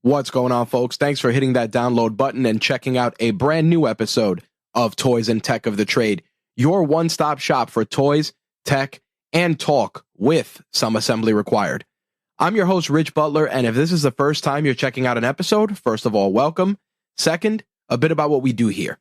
What's going on, folks? Thanks for hitting that download button and checking out a brand new episode of Toys and Tech of the Trade, your one-stop shop for toys, tech, and talk with some assembly required. I'm your host, Rich Butler, and if this is the first time you're checking out an episode, first of all, welcome. Second, a bit about what we do here.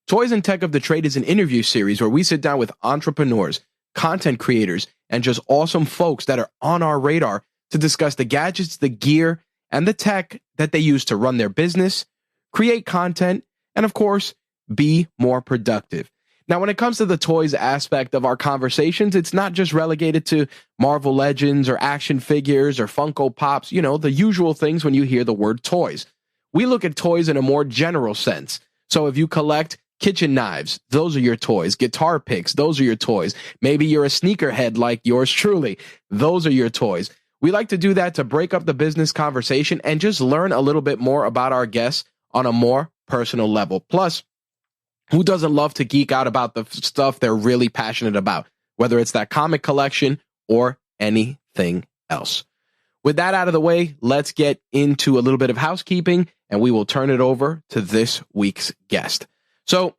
Toys and Tech of the Trade is an interview series where we sit down with entrepreneurs, content creators, and just awesome folks that are on our radar to discuss the gadgets, the gear, and the tech that they use to run their business, create content, and of course, be more productive. Now, when it comes to the toys aspect of our conversations, it's not just relegated to Marvel Legends or action figures or Funko Pops, the usual things when you hear the word toys. We look at toys in a more general sense. So if you collect kitchen knives, those are your toys. Guitar picks, those are your toys. Maybe you're a sneakerhead like yours truly. Those are your toys. We like to do that to break up the business conversation and just learn a little bit more about our guests on a more personal level. Plus, who doesn't love to geek out about the stuff they're really passionate about, whether it's that comic collection or anything else? With that out of the way, let's get into a little bit of housekeeping, and we will turn it over to this week's guest. So,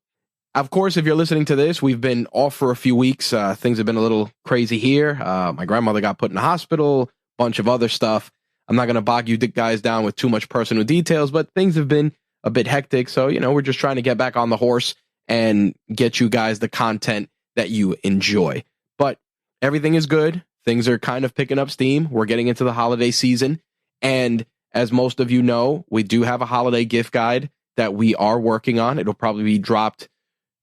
of course, if you're listening to this, we've been off for a few weeks. Things have been a little crazy here. My grandmother got put in the hospital, bunch of other stuff. I'm not going to bog you guys down with too much personal details, but things have been a bit hectic. So, we're just trying to get back on the horse and get you guys the content that you enjoy. But everything is good. Things are kind of picking up steam. We're getting into the holiday season. And as most of you know, we do have a holiday gift guide that we are working on. It'll probably be dropped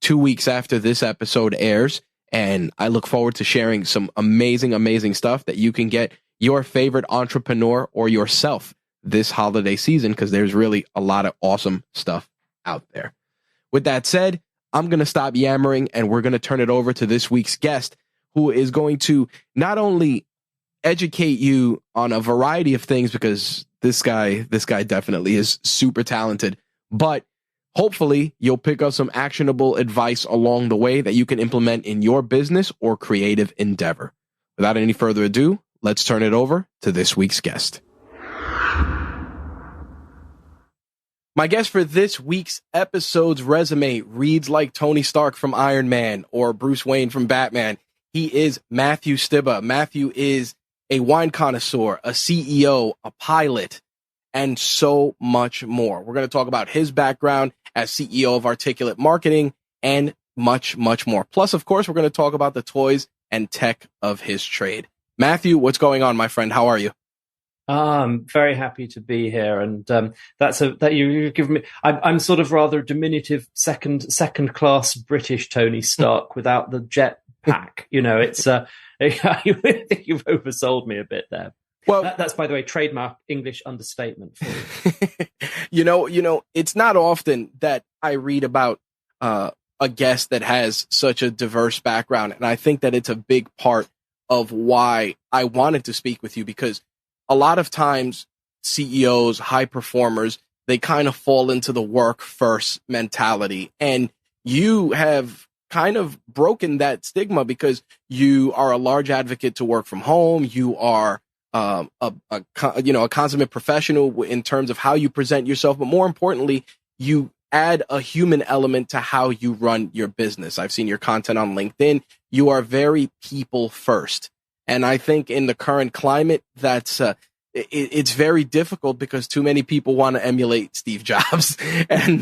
2 weeks after this episode airs. And I look forward to sharing some amazing, amazing stuff that you can get your favorite entrepreneur or yourself this holiday season, because there's really a lot of awesome stuff out there. With that said, I'm going to stop yammering and we're going to turn it over to this week's guest, who is going to not only educate you on a variety of things, because this guy definitely is super talented, but hopefully you'll pick up some actionable advice along the way that you can implement in your business or creative endeavor. Without any further ado, let's turn it over to this week's guest. My guest for this week's episode's resume reads like Tony Stark from Iron Man or Bruce Wayne from Batman. He is Matthew Stibbe. Matthew is a wine connoisseur, a CEO, a pilot, and so much more. We're going to talk about his background as CEO of Articulate Marketing and much, much more. Plus, of course, we're going to talk about the toys and tech of his trade. Matthew, what's going on, my friend? How are you? I'm very happy to be here, and that you've given me. I'm sort of rather diminutive second class British Tony Stark without the jet pack. It's I think you've oversold me a bit there. Well, that's, by the way, trademark English understatement for you. It's not often that I read about a guest that has such a diverse background, and I think that it's a big part of why I wanted to speak with you, because a lot of times CEOs, high performers, they kind of fall into the work first mentality. And you have kind of broken that stigma because you are a large advocate to work from home. You are a consummate professional in terms of how you present yourself. But more importantly, you add a human element to how you run your business. I've seen your content on LinkedIn. You are very people first. And I think in the current climate, it's very difficult because too many people want to emulate Steve Jobs. And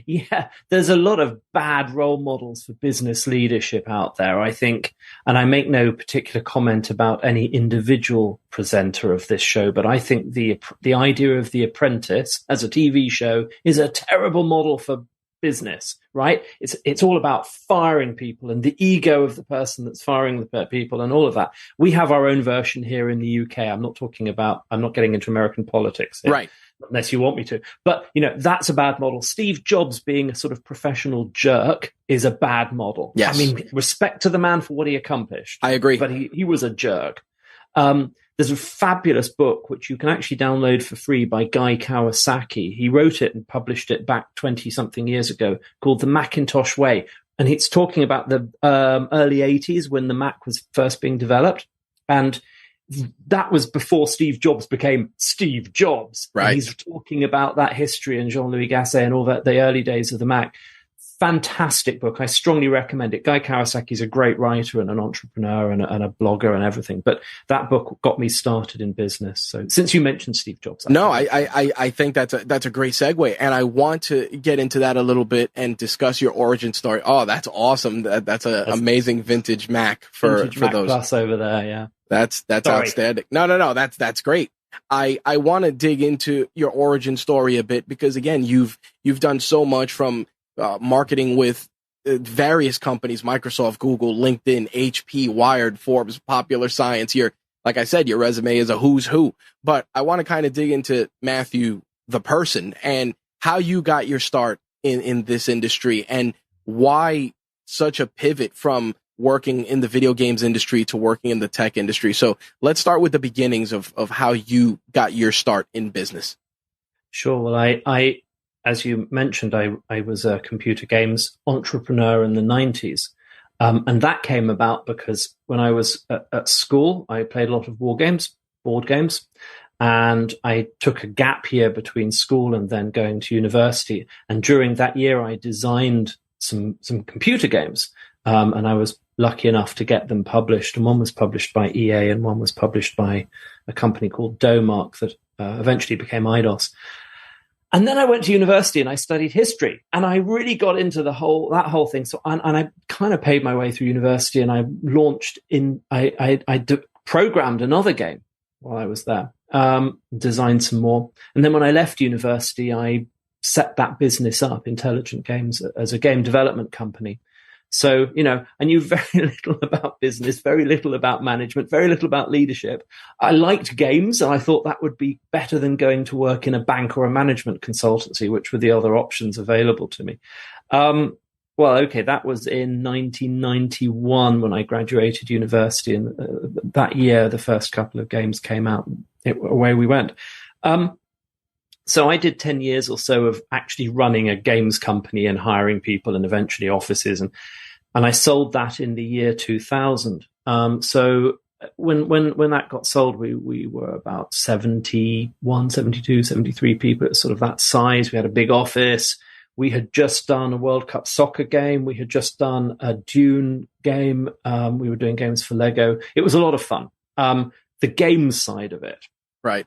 yeah, there's a lot of bad role models for business leadership out there, I think. And I make no particular comment about any individual presenter of this show, but I think the idea of The Apprentice as a TV show is a terrible model for business, right? It's all about firing people and the ego of the person that's firing the people and all of that. We have our own version here in the UK. I'm not getting into American politics here, right? Unless you want me to. But, that's a bad model. Steve Jobs being a sort of professional jerk is a bad model. Yes. I mean, respect to the man for what he accomplished. I agree. But he was a jerk. There's a fabulous book, which you can actually download for free, by Guy Kawasaki. He wrote it and published it back 20-something years ago, called The Macintosh Way. And it's talking about the early 80s when the Mac was first being developed. And that was before Steve Jobs became Steve Jobs. Right. And he's talking about that history and Jean-Louis Gasset and all that, the early days of the Mac. Fantastic book. I strongly recommend it. Guy Kawasaki's a great writer and an entrepreneur and a blogger and everything. But that book got me started in business. So since you mentioned Steve Jobs. I think that's a great segue. And I want to get into that a little bit and discuss your origin story. Oh, that's awesome. That's an amazing vintage Mac for Mac those. Plus over there, yeah. That's outstanding. No. That's great. I want to dig into your origin story a bit because again, you've done so much from marketing with various companies, Microsoft, Google, LinkedIn, HP, Wired, Forbes, Popular Science. Like I said, your resume is a who's who, but I want to kind of dig into Matthew, the person, and how you got your start in this industry and why such a pivot from working in the video games industry to working in the tech industry. So let's start with the beginnings of how you got your start in business. Sure. Well, I as you mentioned, I was a computer games entrepreneur in the 90s. And that came about because when I was at school, I played a lot of board games, and I took a gap year between school and then going to university. And during that year, I designed some computer games, and I was lucky enough to get them published. And one was published by EA and one was published by a company called Domark that eventually became IDOS. And then I went to university and I studied history, and I really got into that whole thing. So, and I kind of paid my way through university, and I launched programmed another game while I was there, designed some more. And then when I left university, I set that business up, Intelligent Games, as a game development company. So, I knew very little about business, very little about management, very little about leadership. I liked games, and I thought that would be better than going to work in a bank or a management consultancy, which were the other options available to me. That was in 1991 when I graduated university, and that year, the first couple of games came out. Away we went. So I did 10 years or so of actually running a games company and hiring people and eventually offices. And I sold that in the year 2000. So when that got sold, we were about 71, 72, 73 people. It was sort of that size. We had a big office. We had just done a World Cup soccer game. We had just done a Dune game. We were doing games for Lego. It was a lot of fun. The games side of it. Right.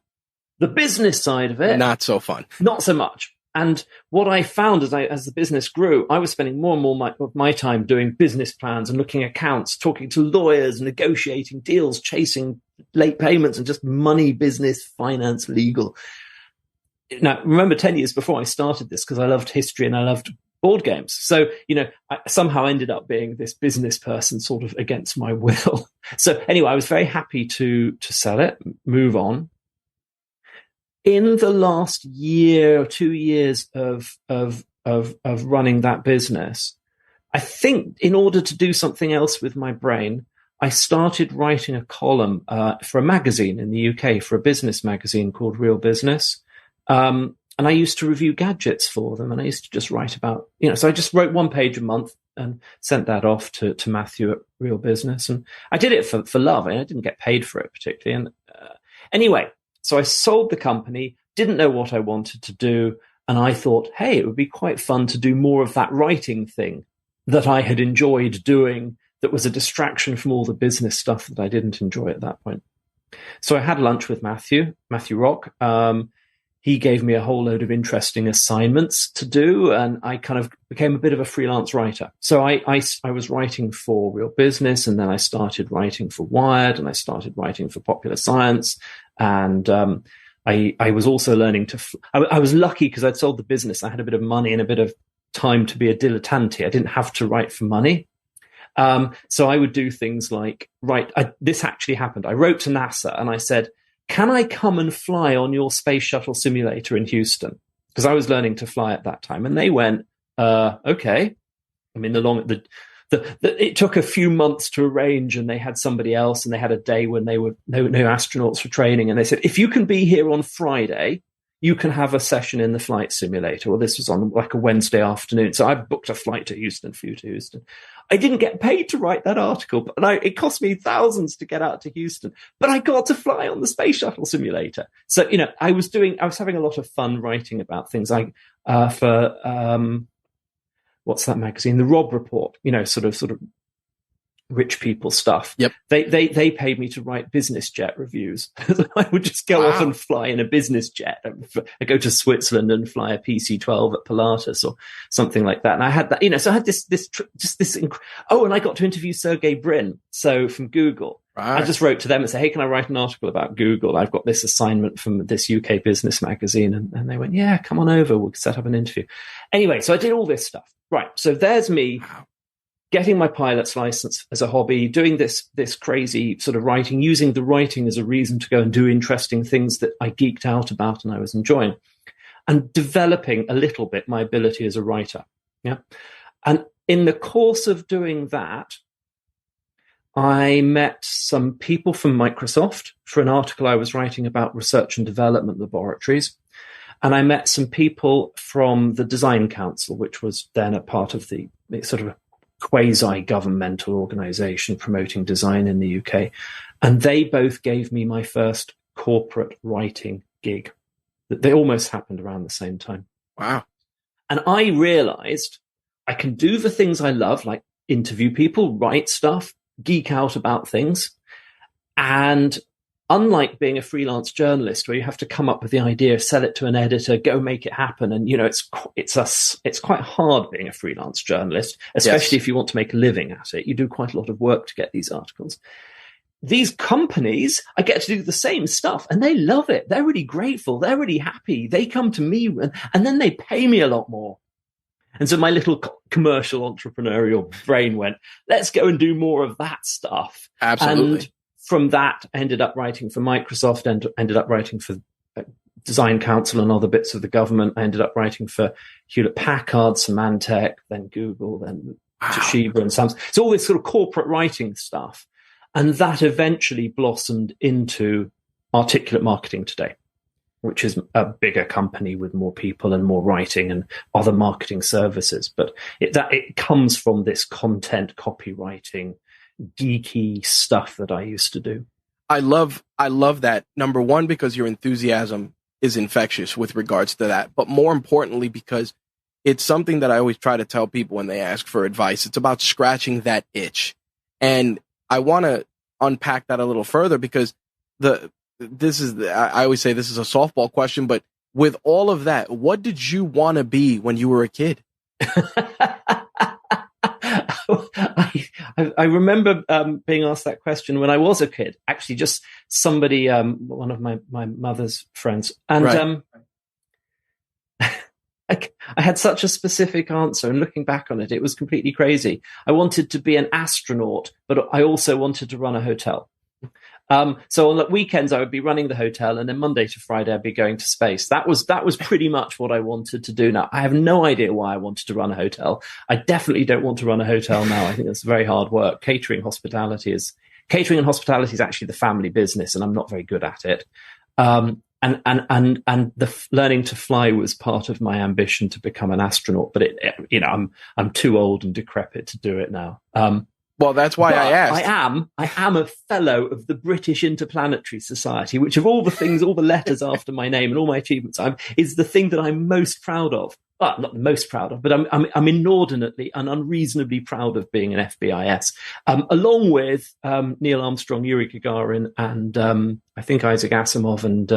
The business side of it. Not so fun. Not so much. And what I found as the business grew, I was spending more and more of my time doing business plans and looking at accounts, talking to lawyers, negotiating deals, chasing late payments, and just money, business, finance, legal. Now, remember 10 years before I started this, because I loved history and I loved board games. So, I somehow ended up being this business person sort of against my will. So anyway, I was very happy to sell it, move on. In the last year or 2 years of running that business, I think in order to do something else with my brain, I started writing a column for a magazine in the UK, for a business magazine called Real Business. And I used to review gadgets for them, and I used to just write about, so I just wrote 1 page a month and sent that off to Matthew at Real Business. And I did it for love. I didn't get paid for it particularly. And anyway, so I sold the company, didn't know what I wanted to do. And I thought, hey, it would be quite fun to do more of that writing thing that I had enjoyed doing, that was a distraction from all the business stuff that I didn't enjoy at that point. So I had lunch with Matthew Rock. He gave me a whole load of interesting assignments to do, and I kind of became a bit of a freelance writer. So I was writing for Real Business, and then I started writing for Wired, and I started writing for Popular Science. And I was also learning I was lucky because I'd sold the business. I had a bit of money and a bit of time to be a dilettante. I didn't have to write for money. So I would do things like this actually happened. I wrote to NASA and I said, can I come and fly on your space shuttle simulator in Houston? Because I was learning to fly at that time. And they went, okay. I mean, it took a few months to arrange, and they had somebody else, and they had a day when no astronauts for training. And they said, if you can be here on Friday, you can have a session in the flight simulator. Well, this was on like a Wednesday afternoon. So I booked a flight to Houston, flew to Houston. I didn't get paid to write that article, but it cost me thousands to get out to Houston, but I got to fly on the space shuttle simulator. So, I was having a lot of fun writing about things like, for, what's that magazine? The Rob Report, sort of rich people stuff. Yep. They paid me to write business jet reviews. I would just go off and fly in a business jet. I go to Switzerland and fly a PC-12 at Pilatus or something like that. And I had that, so I had and I got to interview Sergey Brin. So from Google, right. I just wrote to them and said, hey, can I write an article about Google? I've got this assignment from this UK business magazine. And they went, yeah, come on over. We'll set up an interview. Anyway, so I did all this stuff. Right. So there's me. Wow. Getting my pilot's license as a hobby, doing this crazy sort of writing, using the writing as a reason to go and do interesting things that I geeked out about and I was enjoying, and developing a little bit my ability as a writer. Yeah. And in the course of doing that, I met some people from Microsoft for an article I was writing about research and development laboratories. And I met some people from the Design Council, which was then a part of the sort of quasi-governmental organization promoting design in the UK. And they both gave me my first corporate writing gig. They almost happened around the same time. Wow. And I realized I can do the things I love, like interview people, write stuff, geek out about things. And unlike being a freelance journalist where you have to come up with the idea, sell it to an editor, go make it happen. And, it's quite hard being a freelance journalist, especially if you want to make a living at it. You do quite a lot of work to get these articles. These companies, I get to do the same stuff and they love it. They're really grateful. They're really happy. They come to me and then they pay me a lot more. And so my little commercial entrepreneurial brain went, let's go and do more of that stuff. Absolutely. And from that, I ended up writing for Microsoft and ended up writing for Design Council and other bits of the government. I ended up writing for Hewlett-Packard, Symantec, then Google, then Toshiba and Samsung. So all this sort of corporate writing stuff. And that eventually blossomed into Articulate Marketing Today, which is a bigger company with more people and more writing and other marketing services. But it comes from this content copywriting, geeky stuff that I used to do. I love that. Number one, because your enthusiasm is infectious with regards to that, but more importantly, because it's something that I always try to tell people when they ask for advice. It's about scratching that itch. And I want to unpack that a little further because I always say this is a softball question, but with all of that, what did you want to be when you were a kid? I remember being asked that question when I was a kid. Actually, just somebody, one of my mother's friends, and right. I had such a specific answer. And looking back on it, it was completely crazy. I wanted to be an astronaut, but I also wanted to run a hotel. So on the weekends, I would be running the hotel, and then Monday to Friday, I'd be going to space. That was pretty much what I wanted to do. Now, I have no idea why I wanted to run a hotel. I definitely don't want to run a hotel now. I think that's very hard work. Catering and hospitality is actually the family business, and I'm not very good at it. And the learning to fly was part of my ambition to become an astronaut, but I'm too old and decrepit to do it now. Well, that's why I asked. I am a fellow of the British Interplanetary Society, which of all the things, all the letters after my name and all my achievements, is the thing that I'm most proud of. Well, not the most proud of, but I'm inordinately and unreasonably proud of being an FBIS, along with Neil Armstrong, Yuri Gagarin, and I think Isaac Asimov and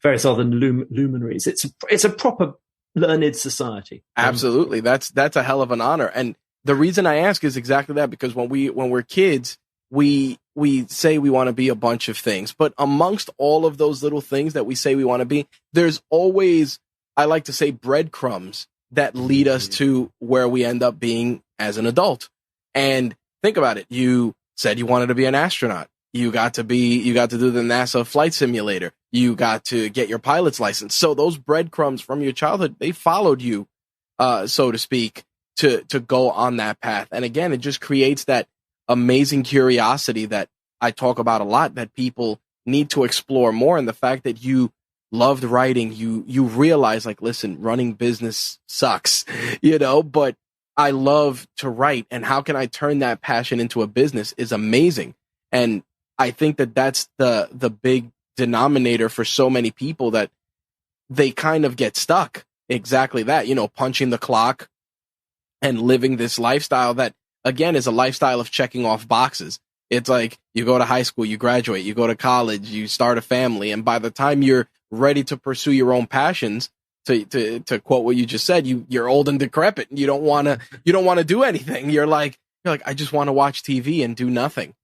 various other luminaries. It's a proper learned society. Absolutely, that's a hell of an honor. And the reason I ask is exactly that, because when we're kids, we say we want to be a bunch of things, but amongst all of those little things that we say we want to be, there's always, I like to say, breadcrumbs that lead us to where we end up being as an adult. And think about it. You said you wanted to be an astronaut. You got to do the NASA flight simulator. You got to get your pilot's license. So those breadcrumbs from your childhood, they followed you, so to speak, to go on that path. And again, it just creates that amazing curiosity that I talk about a lot, that people need to explore more. And the fact that you loved writing, you realize like, listen, running business sucks, but I love to write, and how can I turn that passion into a business is amazing. And I think that that's the big denominator for so many people, that they kind of get stuck. Exactly that, punching the clock and living this lifestyle that, again, is a lifestyle of checking off boxes. It's like you go to high school, you graduate, you go to college, you start a family, and by the time you're ready to pursue your own passions, to quote what you just said, you're old and decrepit. You don't want to do anything. You're like, I just want to watch TV and do nothing.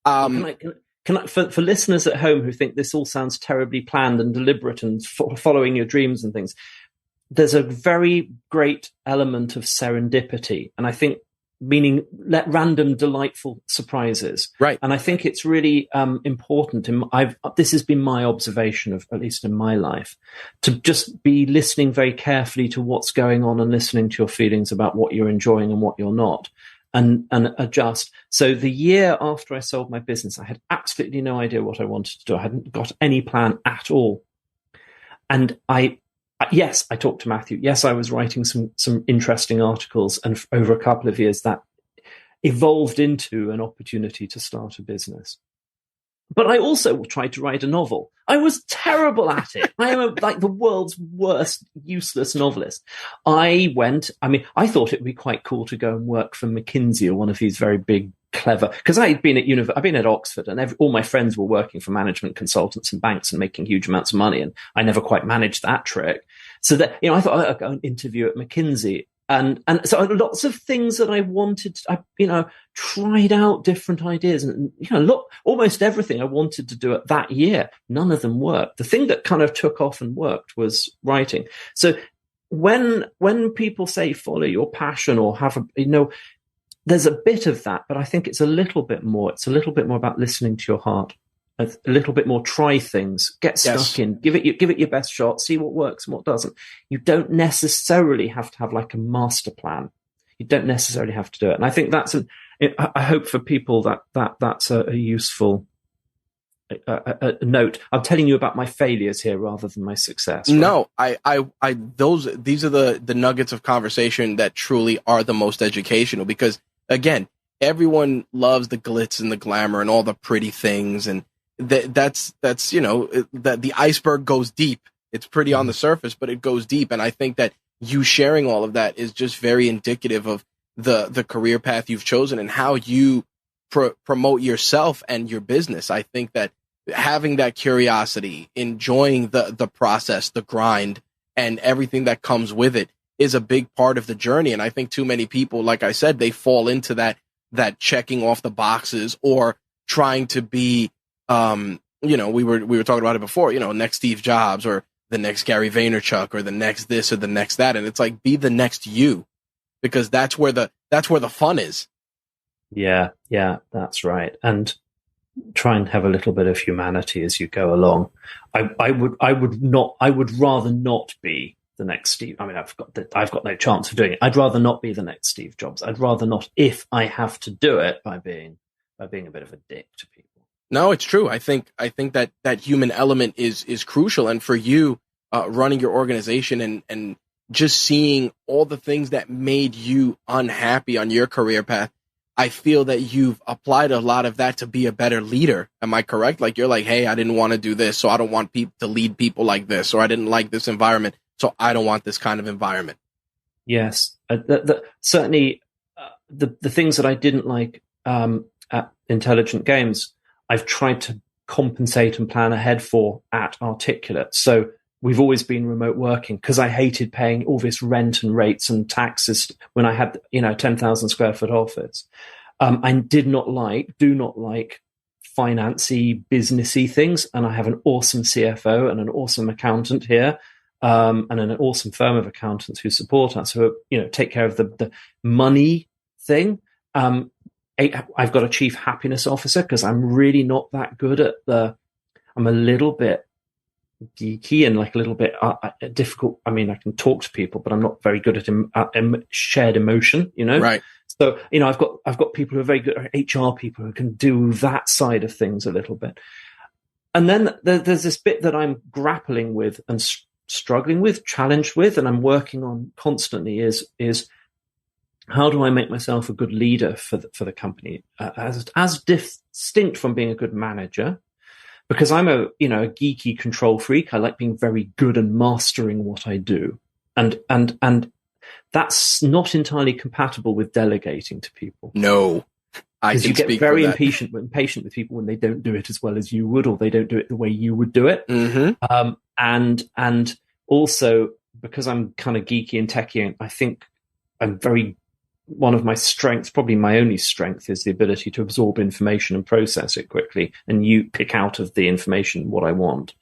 Can I, for listeners at home who think this all sounds terribly planned and deliberate and following your dreams and things, there's a very great element of serendipity, and I think meaning random delightful surprises. Right. And I think it's really important. This has been my observation of, at least in my life, to just be listening very carefully to what's going on and listening to your feelings about what you're enjoying and what you're not, and adjust. So the year after I sold my business, I had absolutely no idea what I wanted to do. I hadn't got any plan at all. And yes, I talked to Matthew. Yes, I was writing some interesting articles, and over a couple of years that evolved into an opportunity to start a business. But I also tried to write a novel. I was terrible at it. I am like the world's worst, useless novelist. I thought it would be quite cool to go and work for McKinsey or one of these very big, clever, because I've been at Oxford, and all my friends were working for management consultants and banks and making huge amounts of money, and I never quite managed that trick. So that, I thought I'd go and interview at McKinsey. And so lots of things that I wanted, I tried out different ideas, and, almost everything I wanted to do that year, none of them worked. The thing that kind of took off and worked was writing. So when people say follow your passion or have there's a bit of that, but I think it's a little bit more. It's a little bit more about listening to your heart, a little bit more. Try things, get stuck in, give it your best shot, see what works and what doesn't. You don't necessarily have to have like a master plan. You don't necessarily have to do it. And I think that's I hope for people that's a useful note. I'm telling you about my failures here rather than my success. Right? No, these are the nuggets of conversation that truly are the most educational, because again, everyone loves the glitz and the glamour and all the pretty things, and that's that the iceberg goes deep. It's pretty on the surface, but it goes deep. And I think that you sharing all of that is just very indicative of the career path you've chosen and how you promote yourself and your business. I think that having that curiosity, enjoying the process, the grind, and everything that comes with it is a big part of the journey. And I think too many people, like I said, they fall into that checking off the boxes or trying to be, we were talking about it before, next Steve Jobs or the next Gary Vaynerchuk or the next this or the next that. And it's like, be the next you, because that's where the fun is. Yeah, that's right. And try and have a little bit of humanity as you go along. I would rather not be the next Steve. I mean, I've got no chance of doing it. I'd rather not be the next Steve Jobs. I'd rather not, if I have to do it, by being a bit of a dick to people. No, it's true. I think that human element is crucial. And for you, running your organization and just seeing all the things that made you unhappy on your career path, I feel that you've applied a lot of that to be a better leader. Am I correct? Like, you're like, hey, I didn't want to do this, so I don't want people to lead people like this, or I didn't like this environment, so I don't want this kind of environment. Yes, certainly the things that I didn't like at Intelligent Games, I've tried to compensate and plan ahead for at Articulate. So we've always been remote working because I hated paying all this rent and rates and taxes when I had, 10,000 square foot office. I do not like financy, businessy things. And I have an awesome CFO and an awesome accountant here, and an awesome firm of accountants who support us, who, take care of the money thing. I've got a chief happiness officer because I'm really not that good at I'm a little bit geeky and like a little bit difficult. I mean, I can talk to people, but I'm not very good at shared emotion, Right. So, I've got people who are very good, HR people who can do that side of things a little bit. and then there's this bit that I'm grappling with and struggling with, challenged with, and I'm working on constantly is how do I make myself a good leader for the company, as distinct from being a good manager? Because I'm a geeky control freak. I like being very good and mastering what I do, and that's not entirely compatible with delegating to people. No, because you get very impatient with people when they don't do it as well as you would, or they don't do it the way you would do it. Mm-hmm. And also because I'm kind of geeky and techie, and I think one of my strengths, probably my only strength, is the ability to absorb information and process it quickly, and you pick out of the information what I want.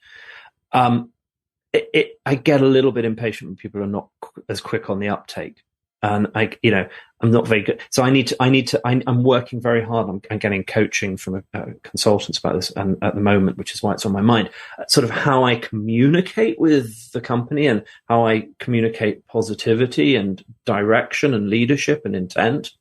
I get a little bit impatient when people are not as quick on the uptake, and I'm not very good. So I'm working very hard. I'm getting coaching from consultants about this, and at the moment, which is why it's on my mind, sort of how I communicate with the company and how I communicate positivity and direction and leadership and intent.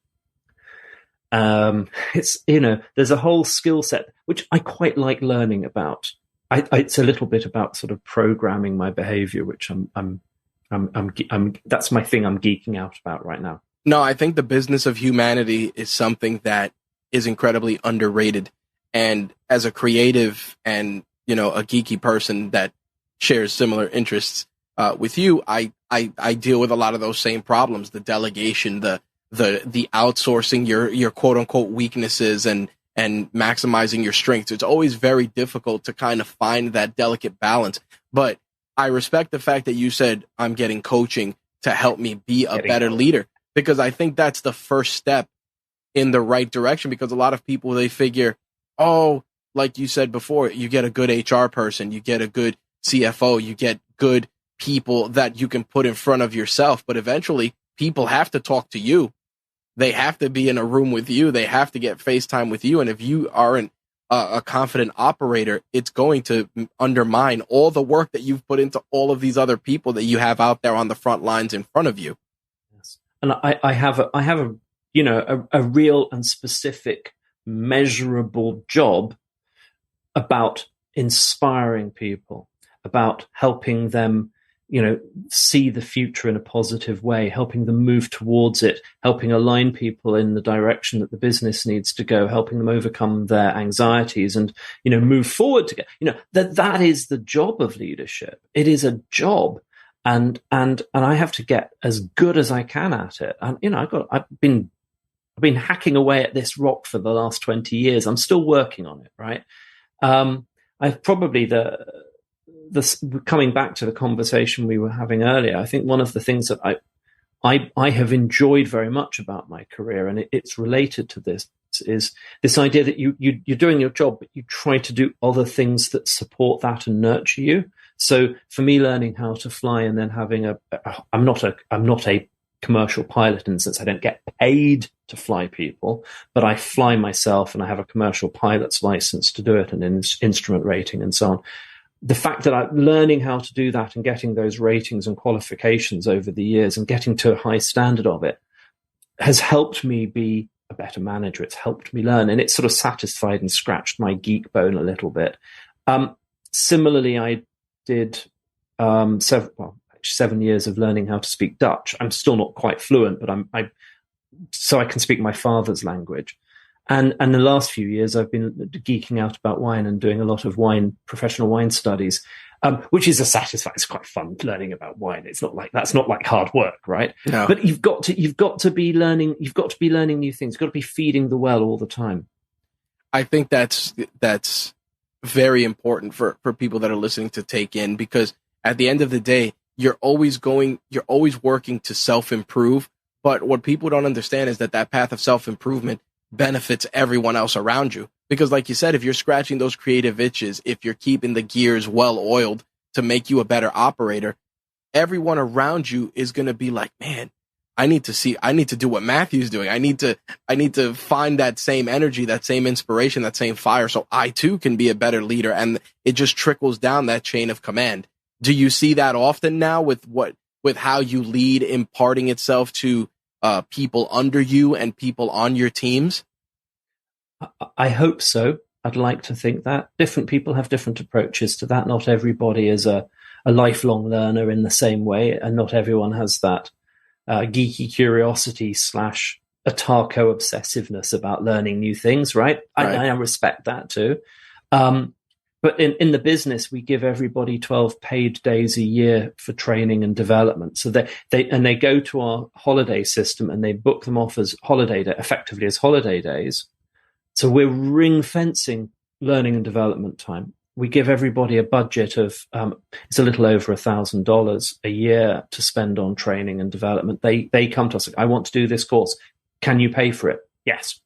It's, there's a whole skill set which I quite like learning about. It's a little bit about sort of programming my behavior, which that's my thing I'm geeking out about right now. No, I think the business of humanity is something that is incredibly underrated. And as a creative and, a geeky person that shares similar interests with you, I deal with a lot of those same problems, the delegation, the outsourcing your quote unquote weaknesses and maximizing your strengths. It's always very difficult to kind of find that delicate balance. But I respect the fact that you said I'm getting coaching to help me be a better leader, because I think that's the first step in the right direction. Because a lot of people, they figure, oh, like you said before, you get a good HR person, you get a good CFO, you get good people that you can put in front of yourself. But eventually people have to talk to you. They have to be in a room with you. They have to get FaceTime with you. And if you aren't a confident operator, it's going to undermine all the work that you've put into all of these other people that you have out there on the front lines in front of you. Yes. And I have a real and specific measurable job about inspiring people, about helping them, see the future in a positive way, helping them move towards it, helping align people in the direction that the business needs to go, helping them overcome their anxieties and, move forward together. That is the job of leadership. It is a job. And I have to get as good as I can at it. And, I've been hacking away at this rock for the last 20 years. I'm still working on it. Right. I've probably coming back to the conversation we were having earlier, I think one of the things that I have enjoyed very much about my career, and it's related to this, is this idea that you're doing your job, but you try to do other things that support that and nurture you. So for me, learning how to fly and then having I'm not a commercial pilot in the sense I don't get paid to fly people, but I fly myself and I have a commercial pilot's license to do it and an instrument rating and so on. The fact that I'm learning how to do that and getting those ratings and qualifications over the years and getting to a high standard of it has helped me be a better manager. It's helped me learn, and it's sort of satisfied and scratched my geek bone a little bit. Similarly, I did 7 years of learning how to speak Dutch. I'm still not quite fluent, but so I can speak my father's language. And the last few years, I've been geeking out about wine and doing a lot of professional wine studies, which is it's quite fun learning about wine. That's not like hard work, right? No. But you've got to be learning new things. You've got to be feeding the well all the time. I think that's very important for people that are listening to take in, because at the end of the day, you're always working to self-improve. But what people don't understand is that path of self-improvement benefits everyone else around you. Because like you said, if you're scratching those creative itches, if you're keeping the gears well oiled to make you a better operator, everyone around you is going to be like, man, I need to do what Matthew's doing. I need to find that same energy, that same inspiration, that same fire, so I too can be a better leader. And it just trickles down that chain of command. Do you see that often now with how you lead imparting itself to people under you and people on your teams? I hope so. I'd like to think that. Different people have different approaches to that. Not everybody is a lifelong learner in the same way, and not everyone has that geeky curiosity / Atako obsessiveness about learning new things, right? I respect that too. But in the business, we give everybody 12 paid days a year for training and development. So they go to our holiday system and they book them off as effectively as holiday days. So we're ring fencing learning and development time. We give everybody a budget of, it's a little over $1,000 a year to spend on training and development. They come to us like, I want to do this course. Can you pay for it? Yes.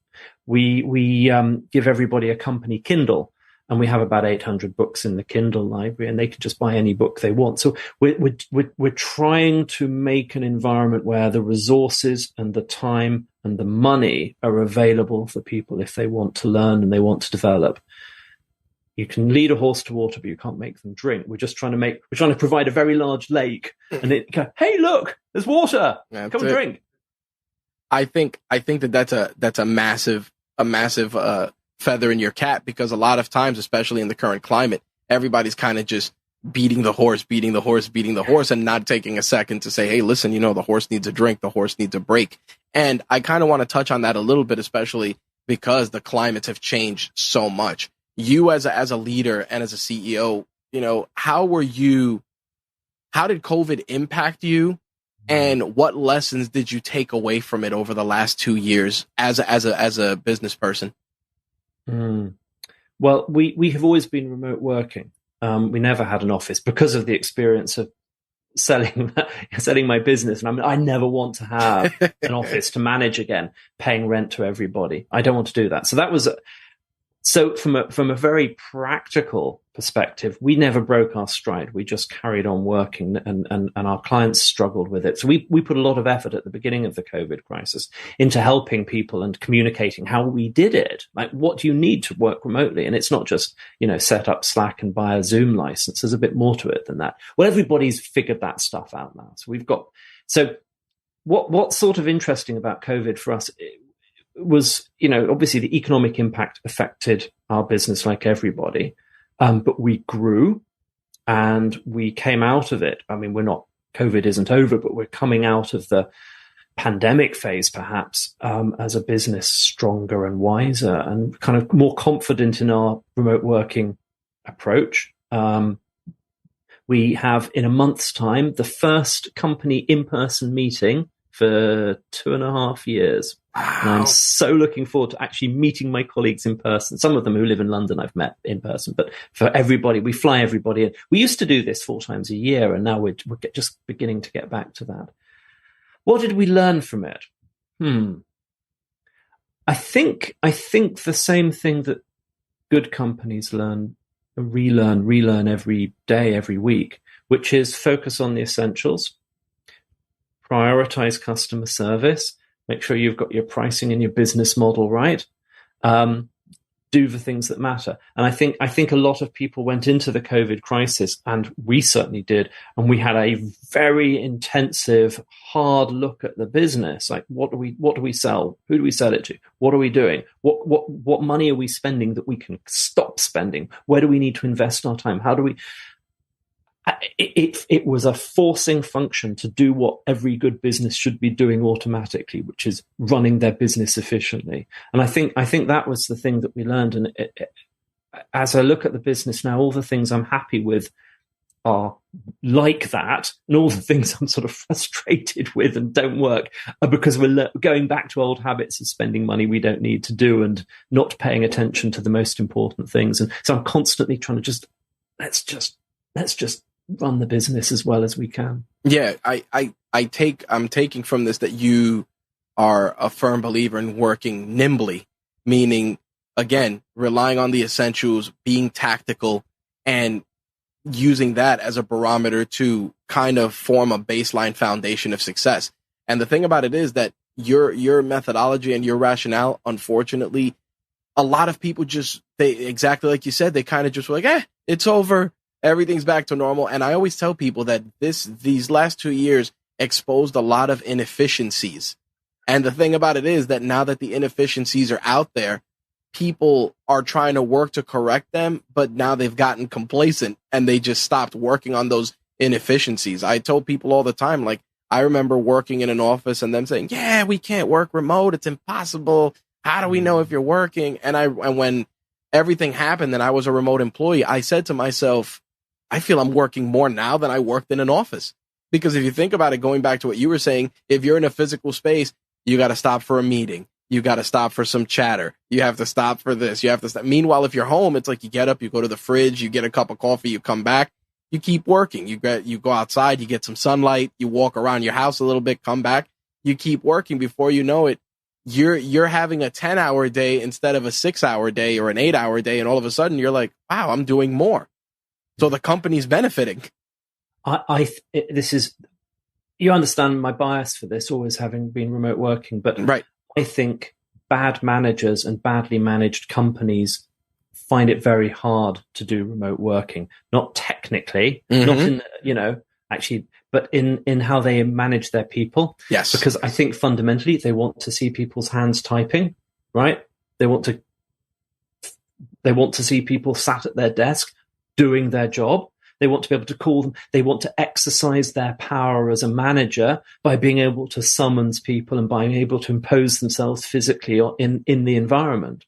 We give everybody a company Kindle, and we have about 800 books in the Kindle library, and they can just buy any book they want. So we're trying to make an environment where the resources and the time and the money are available for people if they want to learn and they want to develop. You can lead a horse to water, but you can't make them drink. We're trying to provide a very large lake, and hey, look, there's water. Come and drink. I think that's a massive feather in your cap, because a lot of times, especially in the current climate, everybody's kind of just beating the horse, and not taking a second to say, hey, listen, the horse needs a drink, the horse needs a break. And I kind of want to touch on that a little bit, especially because the climates have changed so much. You as a leader and as a CEO, how did COVID impact you? And what lessons did you take away from it over the last 2 years as a business person? Well, we have always been remote working. We never had an office because of the experience of selling my business. And I never want to have an office to manage again, paying rent to everybody. I don't want to do that. So that was so from a very practical perspective, we never broke our stride. We just carried on working, and our clients struggled with it. So we put a lot of effort at the beginning of the COVID crisis into helping people and communicating how we did it. Like, what do you need to work remotely? And it's not just, set up Slack and buy a Zoom license. There's a bit more to it than that. Well, everybody's figured that stuff out now. So what's sort of interesting about COVID for us was, obviously the economic impact affected our business like everybody. But we grew and we came out of it. I mean, COVID isn't over, but we're coming out of the pandemic phase, perhaps, as a business stronger and wiser and kind of more confident in our remote working approach. We have, in a month's time, the first company in-person meeting for 2.5 years. Wow. And I'm so looking forward to actually meeting my colleagues in person. Some of them who live in London I've met in person, but for everybody, we fly everybody in. We used to do this 4 times a year, and now we're just beginning to get back to that. What did we learn from it? I think the same thing that good companies relearn every day, every week, which is focus on the essentials, prioritize customer service, make sure you've got your pricing and your business model right. Do the things that matter. And I think a lot of people went into the COVID crisis, and we certainly did, and we had a very intensive, hard look at the business. Like, what do we sell? Who do we sell it to? What are we doing? What money are we spending that we can stop spending? Where do we need to invest our time? How do we? It was a forcing function to do what every good business should be doing automatically, which is running their business efficiently. And I think that was the thing that we learned. And as I look at the business now, all the things I'm happy with are like that, and all the things I'm sort of frustrated with and don't work are because we're going back to old habits of spending money we don't need to do and not paying attention to the most important things. And so I'm constantly trying to let's just run the business as well as we can. Yeah, I'm taking from this that you are a firm believer in working nimbly, meaning, again, relying on the essentials, being tactical, and using that as a barometer to kind of form a baseline foundation of success. And the thing about it is that your methodology and your rationale, unfortunately, a lot of people they exactly like you said, they kind of just were like, it's over. Everything's back to normal. And I always tell people that these last 2 years exposed a lot of inefficiencies. And the thing about it is that now that the inefficiencies are out there, people are trying to work to correct them, but now they've gotten complacent and they just stopped working on those inefficiencies. I told people all the time, like, I remember working in an office and them saying, yeah, we can't work remote. It's impossible. How do we know if you're working? And when everything happened and I was a remote employee, I said to myself, I feel I'm working more now than I worked in an office. Because if you think about it, going back to what you were saying, if you're in a physical space, you got to stop for a meeting. You got to stop for some chatter. You have to stop for this. You have to stop. Meanwhile, if you're home, it's like you get up, you go to the fridge, you get a cup of coffee, you come back, you keep working. You go outside, you get some sunlight, you walk around your house a little bit, come back, you keep working. Before you know it, you're having a 10-hour day instead of a 6-hour day or an 8-hour day, and all of a sudden you're like, wow, I'm doing more. So the company's benefiting. This is, you understand my bias for this, always having been remote working, but right. I think bad managers and badly managed companies find it very hard to do remote working. Not technically, not in, actually, but in how they manage their people. Yes. Because I think fundamentally they want to see people's hands typing, right? They want to see people sat at their desk doing their job. They want to be able to call them. They want to exercise their power as a manager by being able to summons people and being able to impose themselves physically in the environment.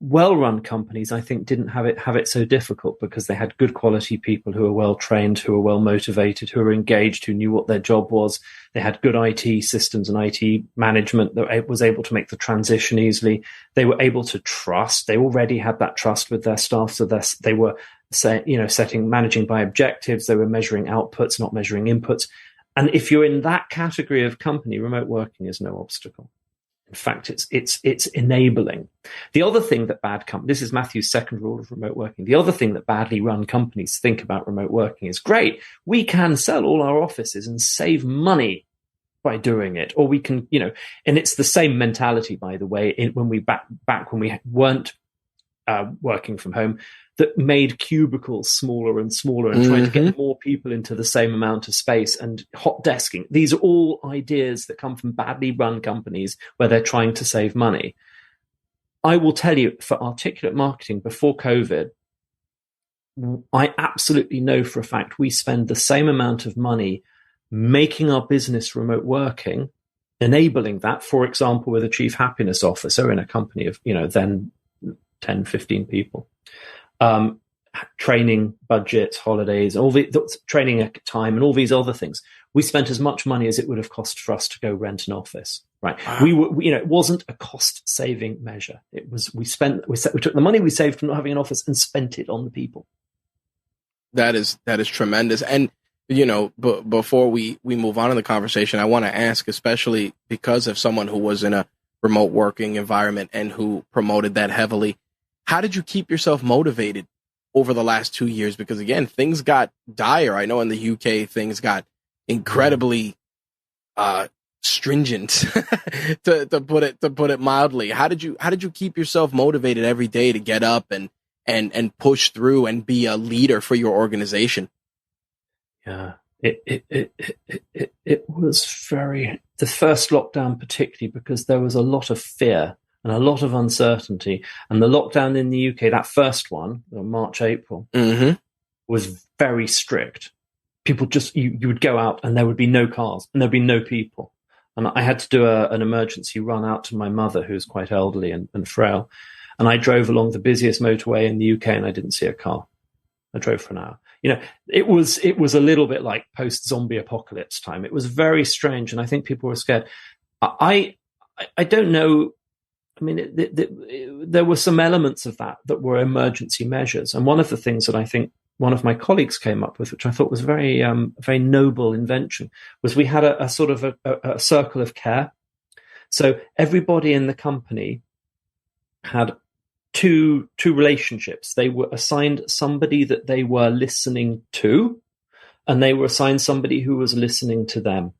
Well-run companies, I think, didn't have it so difficult because they had good quality people who were well-trained, who were well-motivated, who were engaged, who knew what their job was. They had good IT systems and IT management that was able to make the transition easily. They were able to trust. They already had that trust with their staff, so they were managing by objectives. They were measuring outputs, not measuring inputs. And if you're in that category of company, remote working is no obstacle. In fact, it's enabling. The other thing that this is Matthew's second rule of remote working. The other thing that badly run companies think about remote working is, great, we can sell all our offices and save money by doing it. Or we can, and it's the same mentality, by the way, when we back when we weren't working from home, that made cubicles smaller and smaller and trying to get more people into the same amount of space and hot desking. These are all ideas that come from badly run companies where they're trying to save money. I will tell you, for articulate marketing before COVID, I absolutely know for a fact we spend the same amount of money making our business remote working, enabling that, for example, with a chief happiness officer in a company of, then 10, 15 people. Training budgets, holidays, all the training time and all these other things. We spent as much money as it would have cost for us to go rent an office, right? Wow. It wasn't a cost saving measure. It was, we took the money we saved from not having an office and spent it on the people. That is tremendous. And, before we move on in the conversation, I want to ask, especially because of someone who was in a remote working environment and who promoted that heavily, how did you keep yourself motivated over the last 2 years? Because again, things got dire. I know in the UK, things got incredibly stringent, to put it mildly. How did you keep yourself motivated every day to get up and push through and be a leader for your organization? Yeah, it was the first lockdown particularly, because there was a lot of fear and a lot of uncertainty. And the lockdown in the UK, that first one, March, April, was very strict. People just, you would go out and there would be no cars and there'd be no people. And I had to do an emergency run out to my mother, who's quite elderly and frail. And I drove along the busiest motorway in the UK and I didn't see a car. I drove for an hour. It was a little bit like post-zombie apocalypse time. It was very strange. And I think people were scared. I don't know. I mean, there were some elements of that were emergency measures. And one of the things that I think one of my colleagues came up with, which I thought was very noble invention, was we had a sort of a circle of care. So everybody in the company had two relationships. They were assigned somebody that they were listening to, and they were assigned somebody who was listening to them.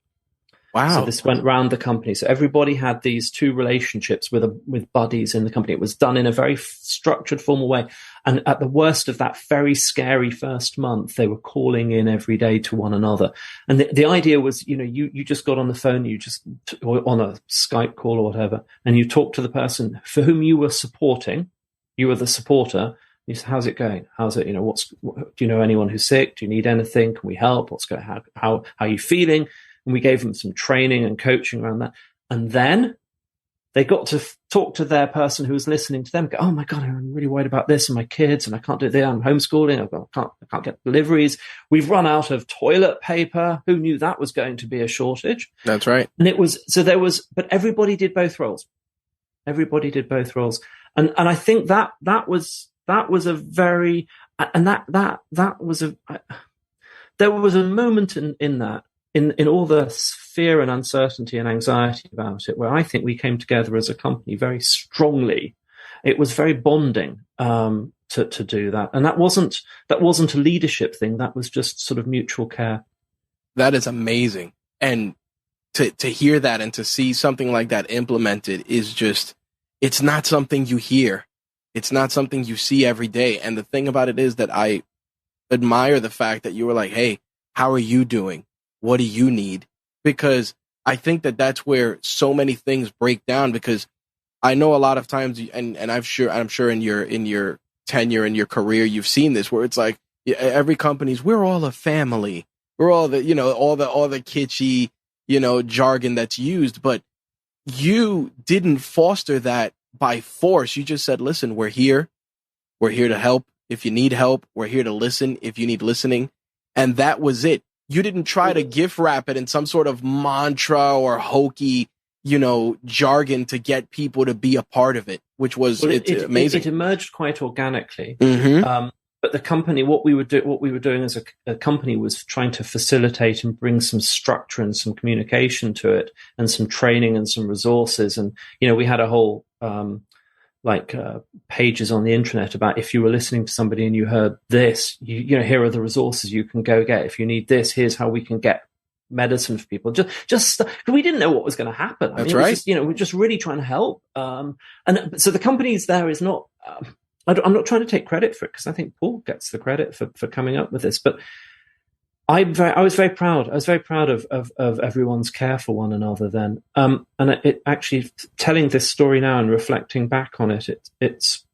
Wow. So this went round the company. So everybody had these two relationships with buddies in the company. It was done in a very structured, formal way. And at the worst of that very scary first month, they were calling in every day to one another. And the idea was, you just got on the phone, or on a Skype call or whatever, and you talked to the person for whom you were supporting. You were the supporter. You said, how's it going? How's it, do you know anyone who's sick? Do you need anything? Can we help? What's going, how are you feeling? And we gave them some training and coaching around that. And then they got to talk to their person who was listening to them. Go, oh my God, I'm really worried about this and my kids, and I can't do this. I'm homeschooling. I can't get deliveries. We've run out of toilet paper. Who knew that was going to be a shortage? That's right. And but everybody did both roles. Everybody did both roles. And I think that was a very, and there was a moment in that, in all the fear and uncertainty and anxiety about it, where I think we came together as a company very strongly. It was very bonding to do that, and that wasn't a leadership thing. That was just sort of mutual care. That is amazing, and to hear that and to see something like that implemented is just, it's not something you hear. It's not something you see every day. And the thing about it is that I admire the fact that you were like, hey, how are you doing? What do you need? Because I think that that's where so many things break down, because I know a lot of times, and I'm sure in your tenure, in your career, you've seen this, where it's like every company's, we're all a family. We're all all the kitschy, jargon that's used, but you didn't foster that by force. You just said, listen, we're here to help. If you need help, we're here to listen if you need listening. And that was it. You didn't try to gift wrap it in some sort of mantra or hokey, jargon to get people to be a part of it, which was amazing. It emerged quite organically. Mm-hmm. But the company, what we were doing as a company was trying to facilitate and bring some structure and some communication to it, and some training and some resources. And, we had a whole, pages on the internet about, if you were listening to somebody and you heard this, here are the resources you can go get. If you need this, here's how we can get medicine for people. Just we didn't know what was going to happen. That's right. We're just really trying to help. And so the company's there is not, I'm not trying to take credit for it, because I think Paul gets the credit for coming up with this, but I was very proud. I was very proud of everyone's care for one another then. And it actually, telling this story now and reflecting back on it, it's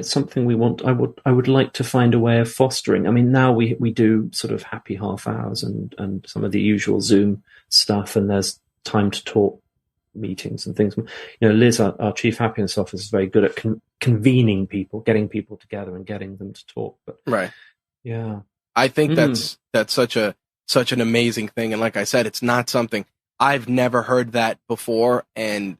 something we want. I would like to find a way of fostering. I mean, now we do sort of happy half hours and some of the usual Zoom stuff, and there's time to talk meetings and things. Liz, our chief happiness officer, is very good at convening people, getting people together and getting them to talk. But right. Yeah. I think that's such an amazing thing. And like I said, it's not something I've never heard that before. And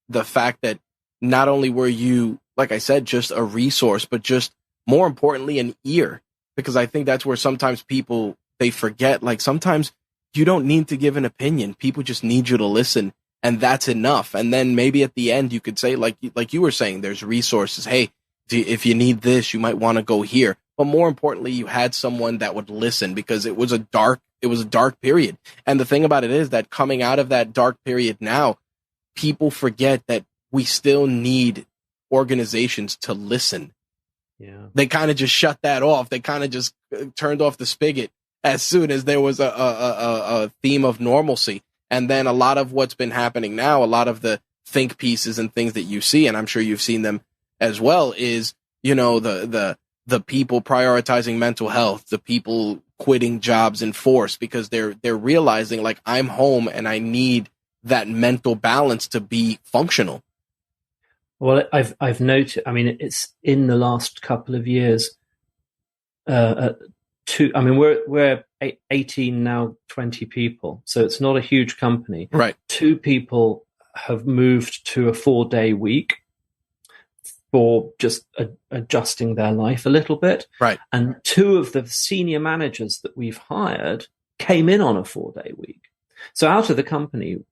the fact that not only were you, like I said, just a resource, but just more importantly, an ear, because I think that's where sometimes people, they forget, like sometimes you don't need to give an opinion. People just need you to listen, and that's enough. And then maybe at the end you could say, like you were saying, there's resources. Hey, if you need this, you might want to go here. But more importantly, you had someone that would listen, because it was a dark period. And the thing about it is that coming out of that dark period now, people forget that we still need organizations to listen. Yeah. They kind of just shut that off. They kind of just turned off the spigot as soon as there was a theme of normalcy. And then a lot of what's been happening now, a lot of the think pieces and things that you see, and I'm sure you've seen them as well, is, the people prioritizing mental health, the people quitting jobs in force because they're realizing, like, I'm home and I need that mental balance to be functional. Well, I've noted, I mean, it's in the last couple of years, we're 18 now, 20 people. So it's not a huge company. Right. 2 people have moved to a 4-day week for just adjusting their life a little bit. Right. And 2 of the senior managers that we've hired came in on a 4-day week. So out of the company,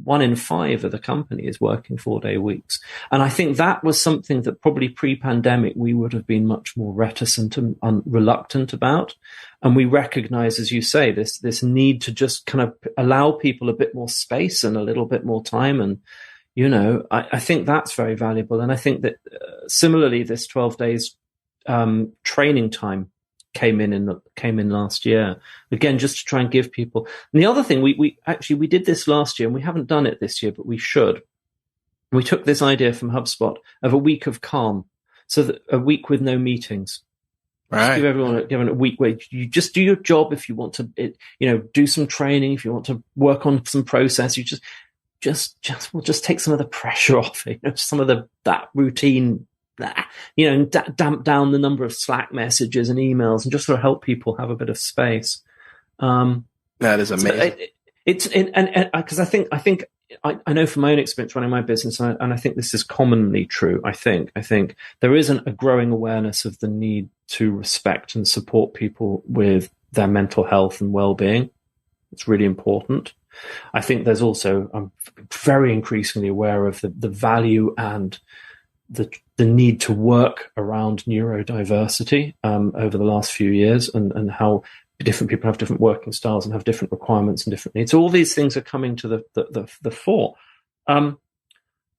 1 in 5 of the company is working 4-day weeks. And I think that was something that probably pre-pandemic we would have been much more reticent and reluctant about. And we recognize, as you say, this need to just kind of allow people a bit more space and a little bit more time. And, I think that's very valuable. And I think that similarly, this 12 days training time came in last year, again, just to try and give people. And the other thing, we did this last year, and we haven't done it this year, but we should. We took this idea from HubSpot of a week of calm, so that a week with no meetings. Right. Just give everyone a week where you just do your job. If you want to, do some training, if you want to work on some process, you we'll just take some of the pressure off it, some of that routine, and damp down the number of Slack messages and emails, and just sort of help people have a bit of space. That is amazing. Because I know from my own experience running my business, and I think this is commonly true. I think there isn't a growing awareness of the need to respect and support people with their mental health and well-being. It's really important. I think there's also, I'm very increasingly aware of the value and the need to work around neurodiversity over the last few years, and how different people have different working styles and have different requirements and different needs. So all these things are coming to the fore. And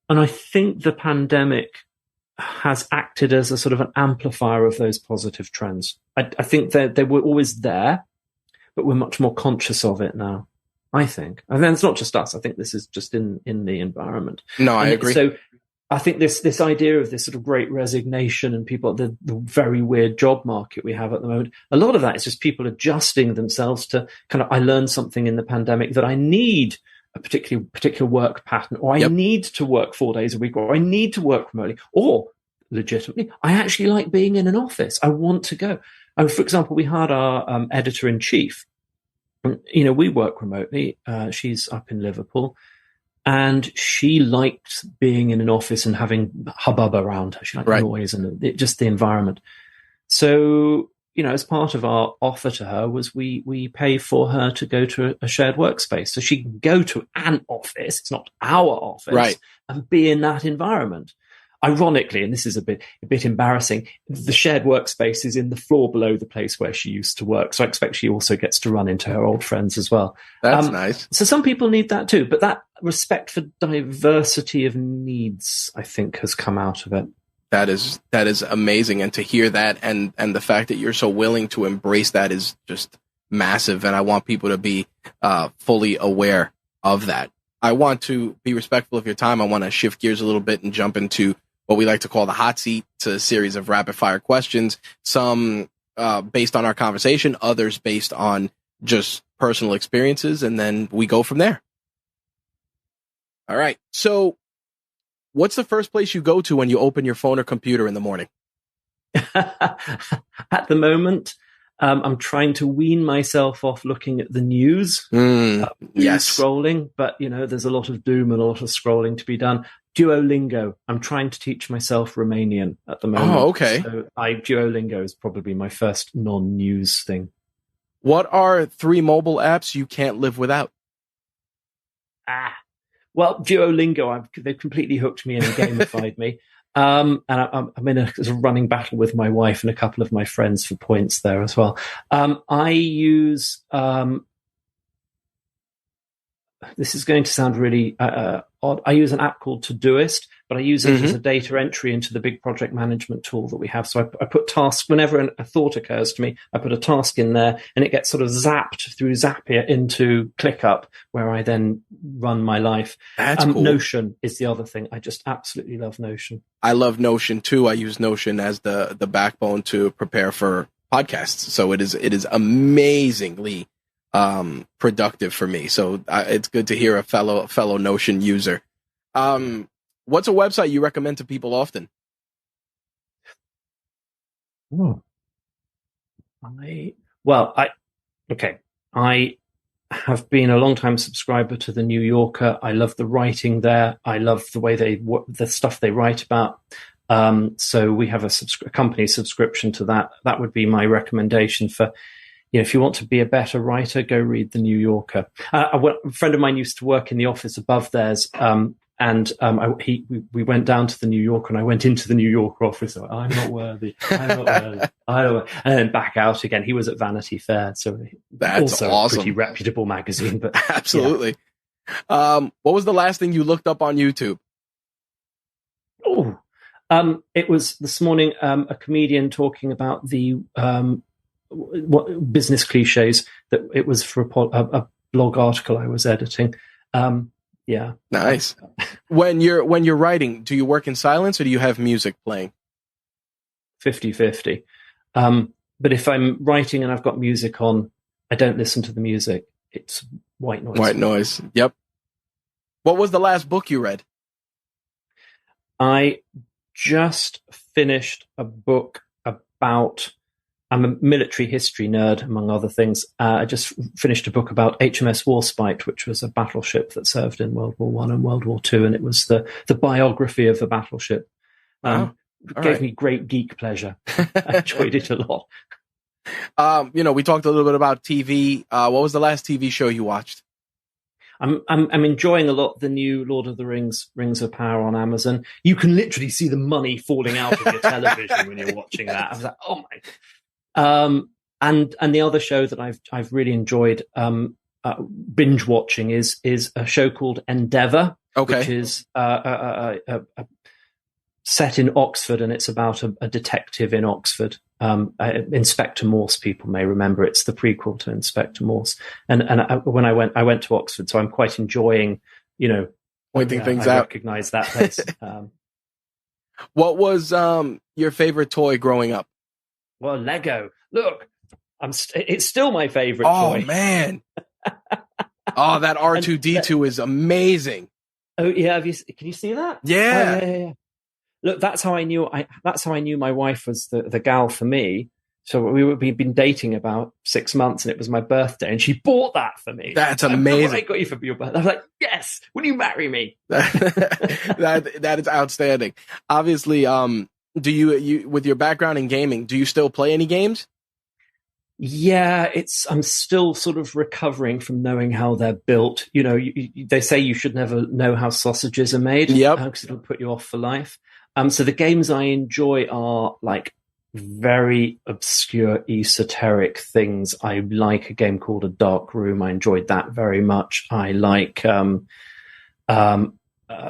I think the pandemic has acted as a sort of an amplifier of those positive trends. I think they were always there, but we're much more conscious of it now, I think. And then it's not just us. I think this is just in the environment. No, I agree. So I think this idea of this sort of great resignation and people, the very weird job market we have at the moment, a lot of that is just people adjusting themselves to kind of, I learned something in the pandemic that I need a particular work pattern, or I need to work 4 days a week, or I need to work remotely, or legitimately, I actually like being in an office. I want to go. And for example, we had our editor-in-chief. We work remotely. She's up in Liverpool. And she liked being in an office and having hubbub around her. She liked noise and just the environment. So, as part of our offer to her was we pay for her to go to a shared workspace. So she can go to an office, it's not our office, and be in that environment. Ironically, and this is a bit embarrassing, the shared workspace is in the floor below the place where she used to work. So I expect she also gets to run into her old friends as well. That's nice. So some people need that too, but that respect for diversity of needs, I think, has come out of it. That is amazing. And to hear that and the fact that you're so willing to embrace that is just massive. And I want people to be fully aware of that. I want to be respectful of your time. I want to shift gears a little bit and jump into what we like to call the hot seat. It's a series of rapid fire questions, some based on our conversation, others based on just personal experiences, and then we go from there. All right. So what's the first place you go to when you open your phone or computer in the morning? At the moment, I'm trying to wean myself off looking at the news, scrolling, but there's a lot of doom and a lot of scrolling to be done. Duolingo. I'm trying to teach myself Romanian at the moment. Oh, okay. So Duolingo is probably my first non-news thing. What are 3 mobile apps you can't live without? Well, Duolingo, they've completely hooked me in and gamified me. And I'm in a sort of running battle with my wife and a couple of my friends for points there as well. I use, this is going to sound really odd. I use an app called Todoist, but I use it as a data entry into the big project management tool that we have. So I put tasks, whenever a thought occurs to me, I put a task in there and it gets sort of zapped through Zapier into ClickUp, where I then run my life. That's cool. Notion is the other thing. I just absolutely love Notion. I love Notion too. I use Notion as the backbone to prepare for podcasts. So it is amazingly productive for me. So it's good to hear a fellow Notion user. What's a website you recommend to people often? I have been a long time subscriber to the New Yorker. I love the writing there. I love the way the stuff they write about. So we have a company subscription to that. That would be my recommendation for, if you want to be a better writer, go read the New Yorker. A friend of mine used to work in the office above theirs. We went down to the New Yorker, and I went into the New Yorker office. So, I'm not worthy. I don't. And then back out again. He was at Vanity Fair, so that's also awesome. A pretty reputable magazine. But absolutely. Yeah. What was the last thing you looked up on YouTube? It was this morning, a comedian talking about the what business cliches, that it was for a blog article I was editing. Yeah. Nice. When you're writing, do you work in silence or do you have music playing? 50-50. But if I'm writing and I've got music on, I don't listen to the music. It's white noise. White noise. Yep. What was the last book you read? I just finished a book about, I'm a military history nerd, among other things. I just finished a book about HMS Warspite, which was a battleship that served in World War I and World War II, and it was the biography of the battleship. It gave me great geek pleasure. I enjoyed it a lot. We talked a little bit about TV. What was the last TV show you watched? I'm enjoying a lot the new Lord of the Rings, Rings of Power on Amazon. You can literally see the money falling out of your television when you're watching that. I was like, oh my. And the other show that I've really enjoyed binge watching is a show called Endeavour, which is set in Oxford, and it's about a detective in Oxford. Inspector Morse, people may remember. It's the prequel to Inspector Morse. And when I went to Oxford, so I'm quite enjoying, pointing things I out. recognize that place. What was your favorite toy growing up? Well, Lego. Look, it's still my favorite Oh toy. man. Oh, that R2D2 is amazing. Oh yeah, can you see that? Yeah. Oh, yeah. Look, that's how I knew my wife was the gal for me. So we'd been dating about 6 months, and it was my birthday, and she bought that for me. That's amazing. I got you for your birthday. I was like, yes, will you marry me? that is outstanding. Obviously, do you with your background in gaming, do you still play any games? Yeah, I'm still sort of recovering from knowing how they're built. They say you should never know how sausages are made. Yep. Because it'll put you off for life. So the games I enjoy are like very obscure, esoteric things. I like a game called A Dark Room. I enjoyed that very much. I like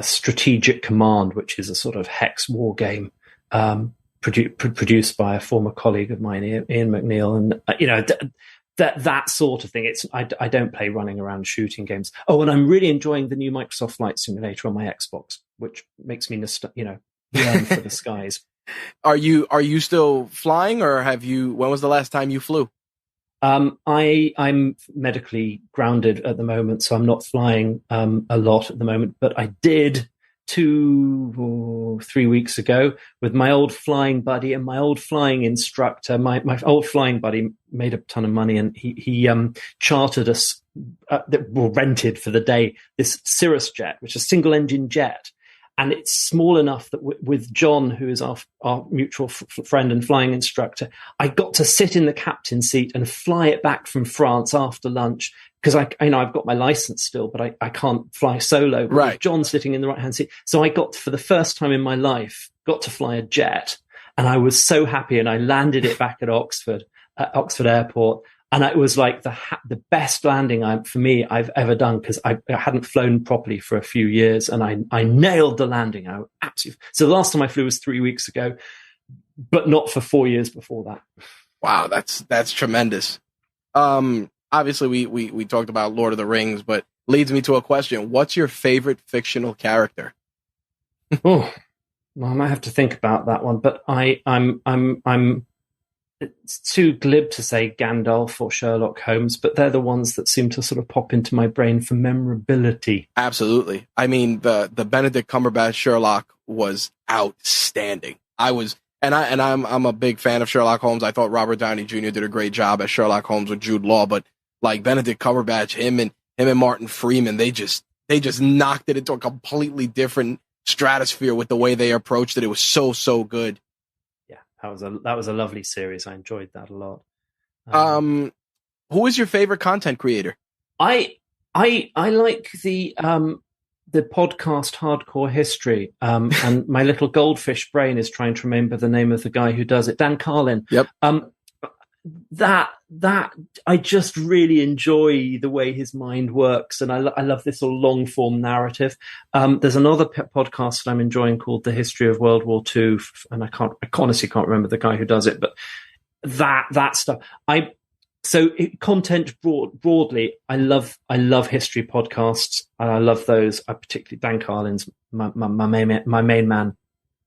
Strategic Command, which is a sort of hex war game produced by a former colleague of mine, Ian McNeil, and that sort of thing. I don't play running around shooting games. Oh, and I'm really enjoying the new Microsoft Flight Simulator on my Xbox, which makes me yearn for the skies. Are you still flying, or when was the last time you flew? I'm medically grounded at the moment, so I'm not flying a lot at the moment, but I did 2 or 3 weeks ago with my old flying buddy and my old flying instructor. My old flying buddy made a ton of money, and he chartered us, rented for the day, this Cirrus jet, which is a single engine jet. And it's small enough that with John, who is our mutual friend and flying instructor, I got to sit in the captain's seat and fly it back from France after lunch, because I've got my license still, but I can't fly solo. Right. With John sitting in the right hand seat, so I got, for the first time in my life, to fly a jet, and I was so happy. And I landed it back at Oxford Airport. And it was like the best landing I've ever done, because I hadn't flown properly for a few years, and I nailed the landing. So the last time I flew was 3 weeks ago, but not for 4 years before that. Wow, that's tremendous. Obviously we talked about Lord of the Rings, but leads me to a question: what's your favorite fictional character? Oh, well, I might have to think about that one, but I'm. It's too glib to say Gandalf or Sherlock Holmes, but they're the ones that seem to sort of pop into my brain for memorability. Absolutely. I mean, the Benedict Cumberbatch Sherlock was outstanding. I'm a big fan of Sherlock Holmes. I thought Robert Downey Jr. did a great job as Sherlock Holmes with Jude Law, but like Benedict Cumberbatch, him and Martin Freeman, they just knocked it into a completely different stratosphere with the way they approached it. It was so good. That was a lovely series. I enjoyed that a lot. Who is your favorite content creator? I like the podcast Hardcore History, and my little goldfish brain is trying to remember the name of the guy who does it. Dan Carlin. Yep. that I just really enjoy the way his mind works, and I love this sort of long form narrative. There's another podcast that I'm enjoying called The History of World War II, and I honestly can't remember the guy who does it, but that stuff. Content broadly, I love history podcasts, and I love those. I particularly Dan Carlin's my main man.